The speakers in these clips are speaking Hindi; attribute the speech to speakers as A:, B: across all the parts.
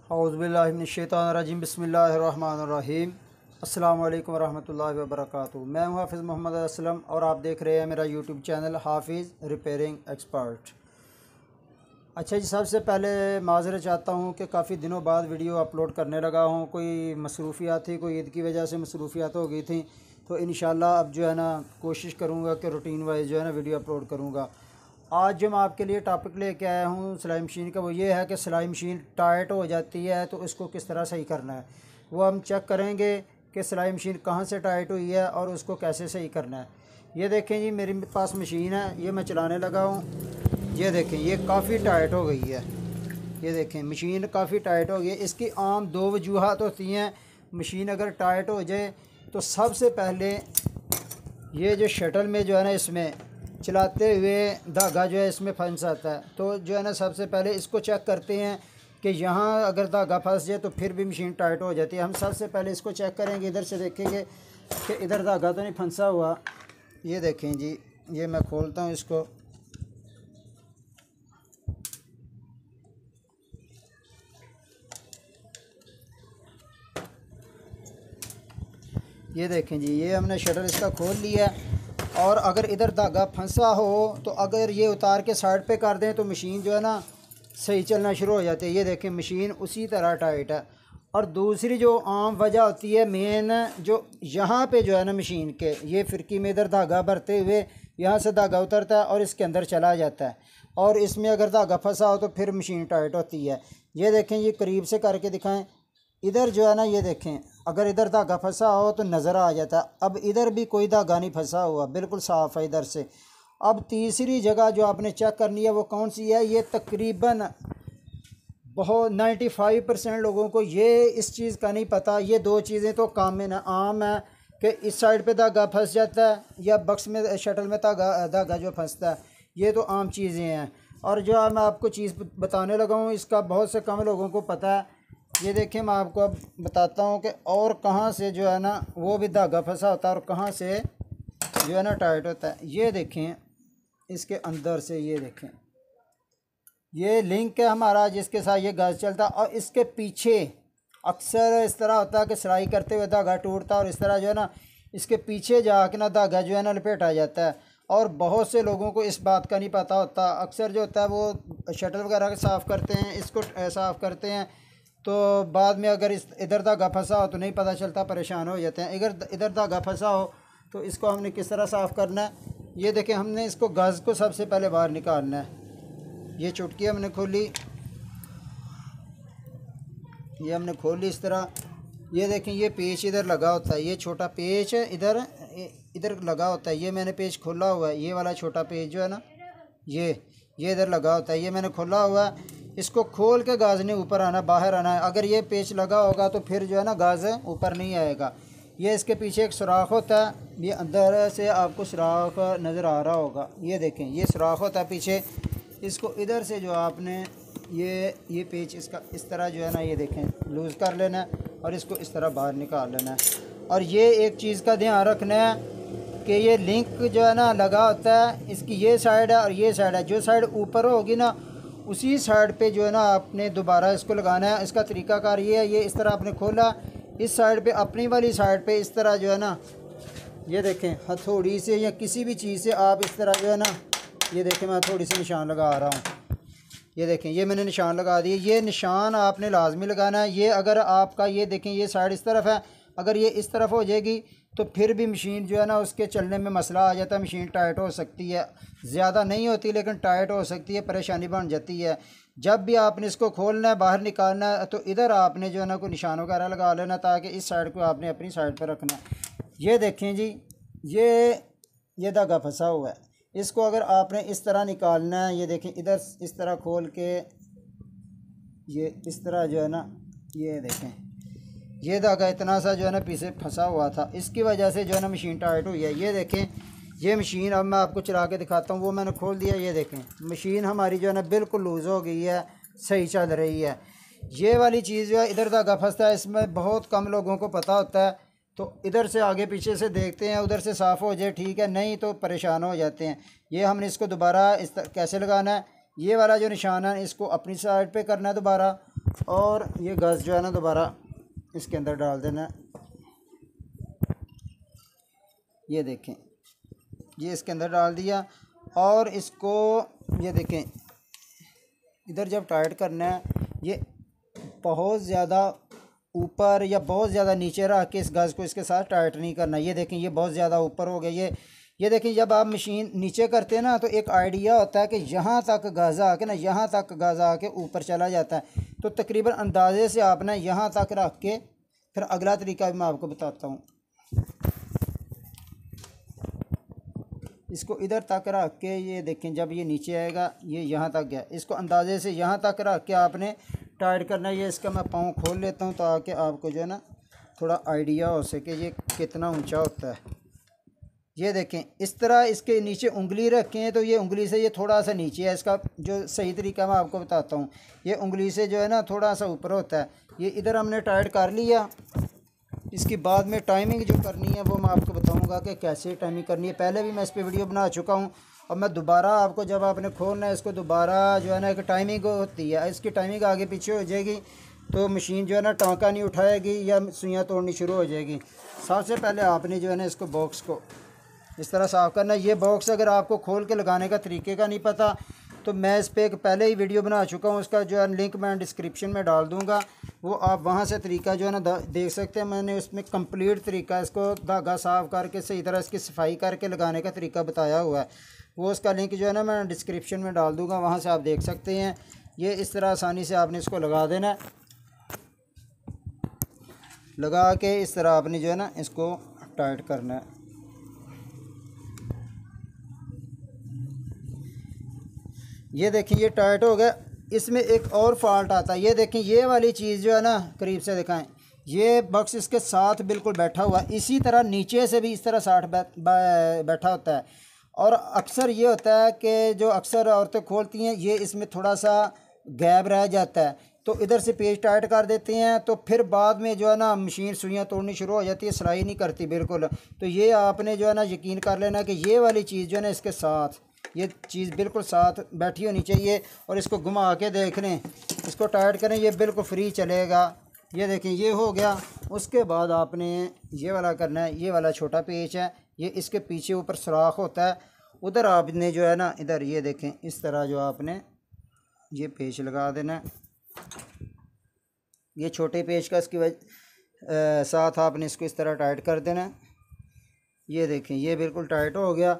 A: औज़ुबिल्लाहिमिनश्शैतानिर्रजीम बिस्मिल्लाहिर्रहमानिर्रहीम। अस्सलाम वालेकुम रहमतुल्लाहि व बरकातुहू। मैं हूँ हाफ़िज़ मोहम्मद असलम और आप देख रहे हैं मेरा यूट्यूब चैनल हाफ़िज़ रिपेयरिंग एक्सपर्ट। अच्छा जी, सबसे पहले माज़रत चाहता हूँ कि काफ़ी दिनों बाद वीडियो अपलोड करने लगा हूँ। कोई मसरूफ़ियात थी, कोई ईद की वजह से मसरूफ़ियात हो गई थी, तो इंशाल्लाह अब जो है ना कोशिश करूँगा कि रूटीन वाइज जो है ना वीडियो अपलोड करूँगा। आज जो मैं आपके लिए टॉपिक लेके आया हूँ सिलाई मशीन का, वो ये है कि सिलाई मशीन टाइट हो जाती है तो इसको किस तरह सही करना है। वो हम चेक करेंगे कि सिलाई मशीन कहाँ से टाइट हुई है और उसको कैसे सही करना है। ये देखें जी, मेरे पास मशीन है, ये मैं चलाने लगा हूँ। ये देखें, ये काफ़ी टाइट हो गई है। ये देखें, मशीन काफ़ी टाइट हो गई है। इसकी आम दो वजूहात होती हैं। मशीन अगर टाइट हो जाए तो सबसे पहले ये जो शटल में जो है ना, इसमें चलाते हुए धागा जो है इसमें फंस आता है। तो जो है ना सबसे पहले इसको चेक करते हैं कि यहाँ अगर धागा फंस जाए तो फिर भी मशीन टाइट हो जाती है। हम सबसे पहले इसको चेक करेंगे, इधर से देखेंगे कि इधर धागा तो नहीं फंसा हुआ। ये देखें जी, ये मैं खोलता हूँ इसको। ये देखें जी, ये हमने शटर इसका खोल लिया। और अगर इधर धागा फंसा हो तो अगर ये उतार के साइड पे कर दें तो मशीन जो है ना सही चलना शुरू हो जाती है। ये देखें, मशीन उसी तरह टाइट है। और दूसरी जो आम वजह होती है मेन, जो यहाँ पे जो है ना मशीन के ये फिरकी में इधर धागा भरते हुए यहाँ से धागा उतरता है और इसके अंदर चला जाता है, और इसमें अगर धागा फंसा हो तो फिर मशीन टाइट होती है। ये देखें, ये करीब से करके दिखाएं। इधर जो है ना, ये देखें, अगर इधर धागा फंसा हो तो नज़र आ जाता है। अब इधर भी कोई धागा नहीं फंसा हुआ, बिल्कुल साफ़ है इधर से। अब तीसरी जगह जो आपने चेक करनी है वो कौन सी है। ये तकरीबन बहुत 95% लोगों को ये इस चीज़ का नहीं पता। ये दो चीज़ें तो आम है कि इस साइड पे धागा फंस जाता है या बक्स में शटल में धागा जो फंसता है। ये तो आम चीज़ें हैं। और जो मैं आपको चीज़ बताने लगा हूँ इसका बहुत से कम लोगों को पता है। ये देखिए, मैं आपको अब बताता हूँ कि और कहाँ से जो है ना वो भी धागा फंसा होता है और कहाँ से जो है ना टाइट होता है। ये देखें, इसके अंदर से ये देखें, ये लिंक है हमारा जिसके साथ ये गज चलता है। और इसके पीछे अक्सर इस तरह होता है कि सिलाई करते हुए धागा टूटता है और इस तरह जो है ना इसके पीछे जाके ना धागा जो है ना लपेटा जाता है। और बहुत से लोगों को इस बात का नहीं पता होता। अक्सर जो होता है वो शटल वगैरह साफ़ करते हैं, इसको साफ़ करते हैं, तो बाद में अगर इस इधर धागा फंसा हो तो नहीं पता चलता, परेशान हो जाते हैं। इधर धागा फंसा हो तो इसको हमने किस तरह साफ़ करना है। ये देखें, हमने इसको गज़ को सबसे पहले बाहर निकालना है। ये चुटकी हमने खोली, ये हमने खोली इस तरह। ये देखें, ये पेच इधर लगा होता है, ये छोटा पेच है इधर लगा होता है। ये मैंने पेच खोला हुआ है, ये वाला छोटा पेच जो है ना ये इधर लगा होता है, ये मैंने खोला हुआ है। इसको खोल के गाज ने ऊपर आना, बाहर आना है। अगर ये पेच लगा होगा तो फिर जो है ना गाज ऊपर नहीं आएगा। ये इसके पीछे एक सुराख होता है, ये अंदर से आपको सुराख नज़र आ रहा होगा। ये देखें, ये सुराख होता है पीछे। इसको इधर से जो आपने ये पेच इसका इस तरह जो है ना ये देखें लूज़ कर लेना है और इसको इस तरह बाहर निकाल लेना है। और ये एक चीज़ का ध्यान रखना है कि ये लिंक जो है ना लगा होता है, इसकी ये साइड है और ये साइड है। जो साइड ऊपर होगी ना उसी साइड पे जो है ना आपने दोबारा इसको लगाना है। इसका तरीकाकार ये है, ये इस तरह आपने खोला, इस साइड पे अपनी वाली साइड पे इस तरह जो है ना ये देखें हथौड़ी से या किसी भी चीज़ से आप इस तरह जो है ना, ये देखें मैं थोड़ी सी निशान लगा रहा हूँ। ये देखें, ये मैंने निशान लगा दिए। ये निशान आपने लाजमी लगाना है। ये अगर आपका ये देखें ये साइड इस तरफ है, अगर ये इस तरफ हो जाएगी तो फिर भी मशीन जो है ना उसके चलने में मसला आ जाता है। मशीन टाइट हो सकती है, ज़्यादा नहीं होती लेकिन टाइट हो सकती है, परेशानी बन जाती है। जब भी आपने इसको खोलना है, बाहर निकालना है, तो इधर आपने जो है ना कोई निशान वगैरह लगा लेना ताकि इस साइड को आपने अपनी साइड पर रखना है। ये देखें जी, ये धागा फंसा हुआ है, इसको अगर आपने इस तरह निकालना है, ये देखें इधर इस तरह खोल के ये इस तरह जो है ना ये देखें ये धागा इतना सा जो है ना पीछे फंसा हुआ था, इसकी वजह से जो है ना मशीन टाइट हुई है। ये देखें, ये मशीन अब मैं आपको चला के दिखाता हूँ। वो मैंने खोल दिया, ये देखें मशीन हमारी जो है ना बिल्कुल लूज़ हो गई है, सही चल रही है। ये वाली चीज़ जो है इधर धागा फंसता है, इसमें बहुत कम लोगों को पता होता है। तो इधर से आगे पीछे से देखते हैं, उधर से साफ़ हो जाए ठीक है, नहीं तो परेशान हो जाते हैं। ये हमने इसको दोबारा कैसे लगाना है, ये वाला जो निशान है इसको अपनी साइड पे करना है दोबारा, और ये गज़ जो है ना दोबारा इसके अंदर डाल देना। ये देखें, ये इसके अंदर डाल दिया और इसको ये देखें इधर जब टाइट करना है, ये बहुत ज़्यादा ऊपर या बहुत ज़्यादा नीचे रख के इस गज़ को इसके साथ टाइट नहीं करना। ये देखें ये बहुत ज़्यादा ऊपर हो गया। ये देखें जब आप मशीन नीचे करते हैं ना तो एक आइडिया होता है कि यहाँ तक गज़ आके ना, यहाँ तक गज़ आके ऊपर चला जाता है। तो तकरीबन अंदाजे से आप ना यहाँ तक रख के, फिर अगला तरीका भी मैं आपको बताता हूँ। इसको इधर तक रख के, ये देखें जब ये नीचे आएगा ये यहाँ तक गया, इसको अंदाजे से यहाँ तक रख के आपने टाइट करना है। ये इसका मैं पाँव खोल लेता हूँ ताकि आपको जो है ना थोड़ा आइडिया हो सके ये कितना ऊंचा होता है। ये देखें इस तरह इसके नीचे उंगली रखें तो ये उंगली से ये थोड़ा सा नीचे है। इसका जो सही तरीका मैं आपको बताता हूँ, ये उंगली से जो है ना थोड़ा सा ऊपर होता है। ये इधर हमने टाइट कर लिया। इसकी बाद में टाइमिंग जो करनी है वो मैं आपको बताऊंगा कि कैसे टाइमिंग करनी है। पहले भी मैं इस पर वीडियो बना चुका हूँ और मैं दोबारा आपको, जब आपने खोलना है इसको दोबारा जो है ना एक टाइमिंग होती है, इसकी टाइमिंग आगे पीछे हो जाएगी तो मशीन जो है ना टाँका नहीं उठाएगी या सुइयाँ तोड़नी शुरू हो जाएगी। सबसे पहले आपने जो है ना इसको बॉक्स को इस तरह साफ़ करना है। ये बॉक्स अगर आपको खोल के लगाने का तरीके का नहीं पता तो मैं इस पर एक पहले ही वीडियो बना चुका हूँ, उसका जो है लिंक मैं डिस्क्रिप्शन में डाल दूँगा, वो आप वहाँ से तरीका जो है ना देख सकते हैं। मैंने उसमें कंप्लीट तरीका इसको धागा साफ़ करके सही तरह इसकी सफाई करके लगाने का तरीका बताया हुआ है। वो उसका लिंक जो है ना मैं डिस्क्रिप्शन में डाल दूँगा, वहाँ से आप देख सकते हैं। ये इस तरह आसानी से आपने इसको लगा देना है। लगा के इस तरह आपने जो है ना इसको टाइट करना है। ये देखिए ये टाइट हो गया। इसमें एक और फॉल्ट आता है। ये देखें ये वाली चीज़ जो है ना, करीब से दिखाएं, ये बक्स इसके साथ बिल्कुल बैठा हुआ है। इसी तरह नीचे से भी इस तरह साथ बैठा होता है। और अक्सर ये होता है कि जो अक्सर औरतें खोलती हैं ये इसमें थोड़ा सा गैप रह जाता है, तो इधर से पेज टाइट कर देते हैं तो फिर बाद में जो है ना मशीन सुइयाँ तोड़नी शुरू हो जाती है, सिलाई नहीं करती बिल्कुल। तो ये आपने जो है ना यकीन कर लेना कि ये वाली चीज़ जो है ना इसके साथ, ये चीज़ बिल्कुल साथ बैठी होनी चाहिए। और इसको घुमा के देख लें, इसको टाइट करें, ये बिल्कुल फ्री चलेगा। ये देखें ये हो गया। उसके बाद आपने ये वाला करना है। ये वाला छोटा पेच है, ये इसके पीछे ऊपर सुराख होता है, उधर आपने जो है ना इधर ये देखें इस तरह जो आपने ये पेच लगा देना है। ये छोटे पेच का इसकी साथ आपने इसको इस तरह टाइट कर देना है। ये देखें ये बिल्कुल टाइट हो गया।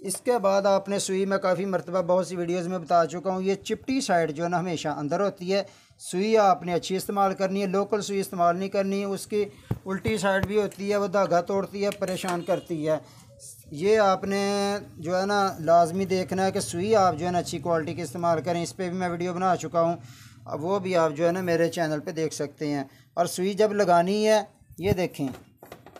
A: इसके बाद आपने सुई, में काफ़ी मरतबा बहुत सी वीडियोज़ में बता चुका हूँ, ये चिपटी साइड जो है ना हमेशा अंदर होती है। सुई आपने अच्छी इस्तेमाल करनी है, लोकल सुई इस्तेमाल नहीं करनी है। उसकी उल्टी साइड भी होती है, वो धागा तोड़ती है, परेशान करती है। ये आपने जो है ना लाजमी देखना है कि सुई आप जो है ना अच्छी क्वालिटी की इस्तेमाल करें। इस पर भी मैं वीडियो बना चुका हूँ, अब वो भी आप जो है ना मेरे चैनल पे देख सकते हैं। और सुई जब लगानी है, ये देखें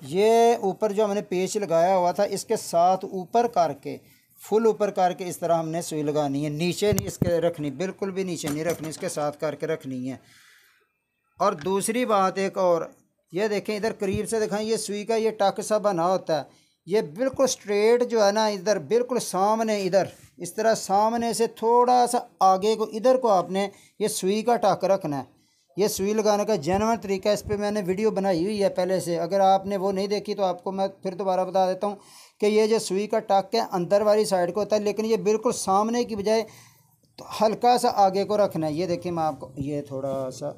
A: ये ऊपर जो हमने पेच लगाया हुआ था इसके साथ ऊपर करके, फुल ऊपर करके इस तरह हमने सुई लगानी है। नीचे नहीं इसके रखनी, बिल्कुल भी नीचे नहीं रखनी, इसके साथ करके रखनी है। और दूसरी बात एक और, ये देखें इधर करीब से दिखाएं, ये सुई का ये टक सा बना होता है, ये बिल्कुल स्ट्रेट जो है ना इधर बिल्कुल सामने, इधर इस तरह सामने से थोड़ा सा आगे को, इधर को आपने ये सुई का टक रखना है। ये सुई लगाने का जेन्युइन तरीका, इस पे मैंने वीडियो बनाई हुई है पहले से, अगर आपने वो नहीं देखी तो आपको मैं फिर दोबारा बता देता हूँ कि ये जो सुई का टक है अंदर वाली साइड को होता है, लेकिन ये बिल्कुल सामने की बजाय तो हल्का सा आगे को रखना है। ये देखिए मैं आपको ये थोड़ा सा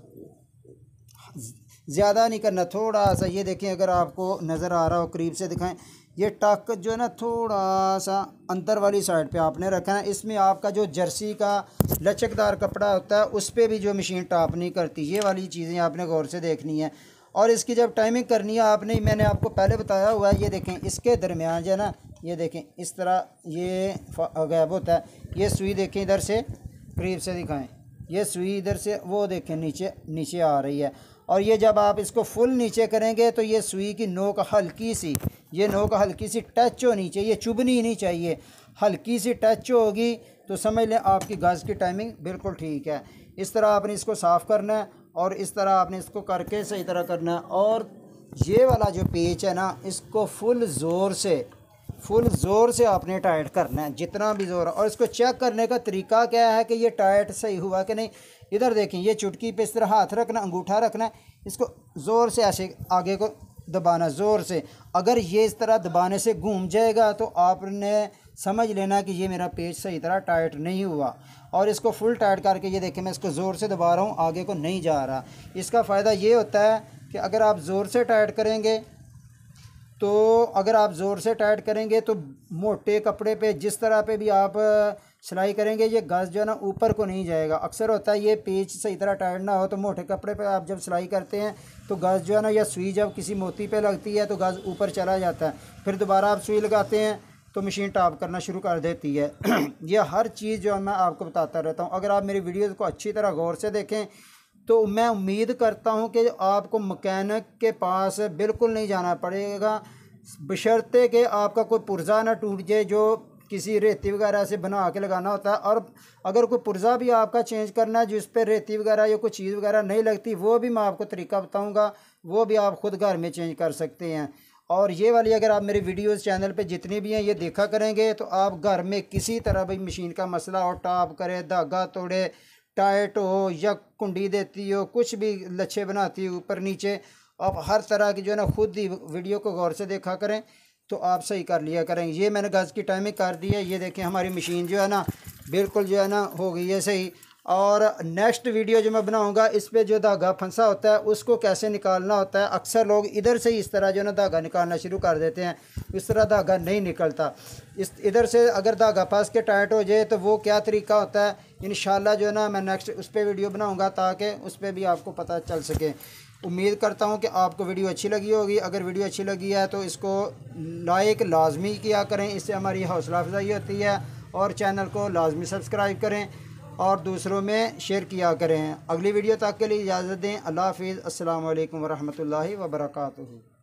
A: ज़्यादा नहीं करना, थोड़ा सा, ये देखें अगर आपको नज़र आ रहा हो करीब से दिखाएं, ये टक जो है ना थोड़ा सा अंदर वाली साइड पे आपने रखना है। इसमें आपका जो जर्सी का लचकदार कपड़ा होता है उस पर भी जो मशीन टॉप नहीं करती, ये वाली चीज़ें आपने गौर से देखनी है। और इसकी जब टाइमिंग करनी है आपने, मैंने आपको पहले बताया हुआ है, ये देखें इसके दरमियान जो है ना, ये देखें इस तरह ये गैप होता है। ये सुई देखें इधर से करीब से दिखाएँ, ये सुई इधर से वो देखें नीचे नीचे आ रही है। और ये जब आप इसको फुल नीचे करेंगे तो ये सुई की नोक हल्की सी, ये नोक हल्की सी टच होनी चाहिए, चुभनी नहीं चाहिए, हल्की सी टच होगी तो समझ लें आपकी गज़ की टाइमिंग बिल्कुल ठीक है। इस तरह आपने इसको साफ़ करना है और इस तरह आपने इसको करके सही तरह करना है। और ये वाला जो पेच है ना, इसको फुल ज़ोर से आपने टाइट करना है, जितना भी ज़ोर। और इसको चेक करने का तरीका क्या है कि ये टाइट सही हुआ कि नहीं, इधर देखें, ये चुटकी पे इस तरह हाथ रखना, अंगूठा रखना, इसको ज़ोर से ऐसे आगे को दबाना ज़ोर से। अगर ये इस तरह दबाने से घूम जाएगा तो आपने समझ लेना कि ये मेरा पेच सही तरह टाइट नहीं हुआ। और इसको फुल टाइट करके, ये देखें मैं इसको ज़ोर से दबा रहा हूँ, आगे को नहीं जा रहा। इसका फ़ायदा ये होता है कि अगर आप ज़ोर से टाइट करेंगे तो मोटे कपड़े पे जिस तरह पे भी आप सिलाई करेंगे, ये गज़ जो है ना ऊपर को नहीं जाएगा। अक्सर होता है ये पेच सही तरह टाइट ना हो तो मोटे कपड़े पे आप जब सिलाई करते हैं तो गज़ जो है ना, या सुई जब किसी मोती पे लगती है तो गज़ ऊपर चला जाता है, फिर दोबारा आप सुई लगाते हैं तो मशीन टॉप करना शुरू कर देती है। यह हर चीज़ जो है मैं आपको बताता रहता हूँ। अगर आप मेरी वीडियोज़ को अच्छी तरह गौर से देखें तो मैं उम्मीद करता हूं कि आपको मैकेनिक के पास बिल्कुल नहीं जाना पड़ेगा, बशर्ते कि आपका कोई पुर्जा ना टूट जाए जो किसी रेती वगैरह से बना के लगाना होता है। और अगर कोई पुर्जा भी आपका चेंज करना है जिस पर रेती वगैरह या कोई चीज़ वगैरह नहीं लगती, वो भी मैं आपको तरीका बताऊँगा, वो भी आप ख़ुद घर में चेंज कर सकते हैं। और ये वाली अगर आप मेरी वीडियोस चैनल पे जितनी भी हैं ये देखा करेंगे तो आप घर में किसी तरह भी मशीन का मसला हो, टॉप करे, धागा तोड़े, टाइट हो या कुंडी देती हो, कुछ भी लच्छे बनाती हो ऊपर नीचे, आप हर तरह की जो है ना खुद ही वीडियो को गौर से देखा करें तो आप सही कर लिया करें। ये मैंने गज़ की टाइमिंग कर दी है। ये देखें हमारी मशीन जो है ना बिल्कुल जो है ना हो गई है सही। और नेक्स्ट वीडियो जो मैं बनाऊंगा इस पे जो धागा फंसा होता है उसको कैसे निकालना होता है। अक्सर लोग इधर से इस तरह जो है ना धागा निकालना शुरू कर देते हैं, इस तरह धागा नहीं निकलता। इस इधर से अगर धागा फंस के टाइट हो जाए तो वो क्या तरीका होता है, इंशाल्लाह जो है ना मैं नेक्स्ट उस पर वीडियो बनाऊँगा ताकि उस पर भी आपको पता चल सके। उम्मीद करता हूँ कि आपको वीडियो अच्छी लगी होगी। अगर वीडियो अच्छी लगी है तो इसको लाइक लाजमी किया करें, इससे हमारी हौसला अफजाई होती है। और चैनल को लाजमी सब्सक्राइब करें और दूसरों में शेयर किया करें। अगली वीडियो तक के लिए इजाज़त दें। अल्लाह हाफ़िज़। अस्सलामु अलैकुम वरहमतुल्लाहि वबरकातुहू।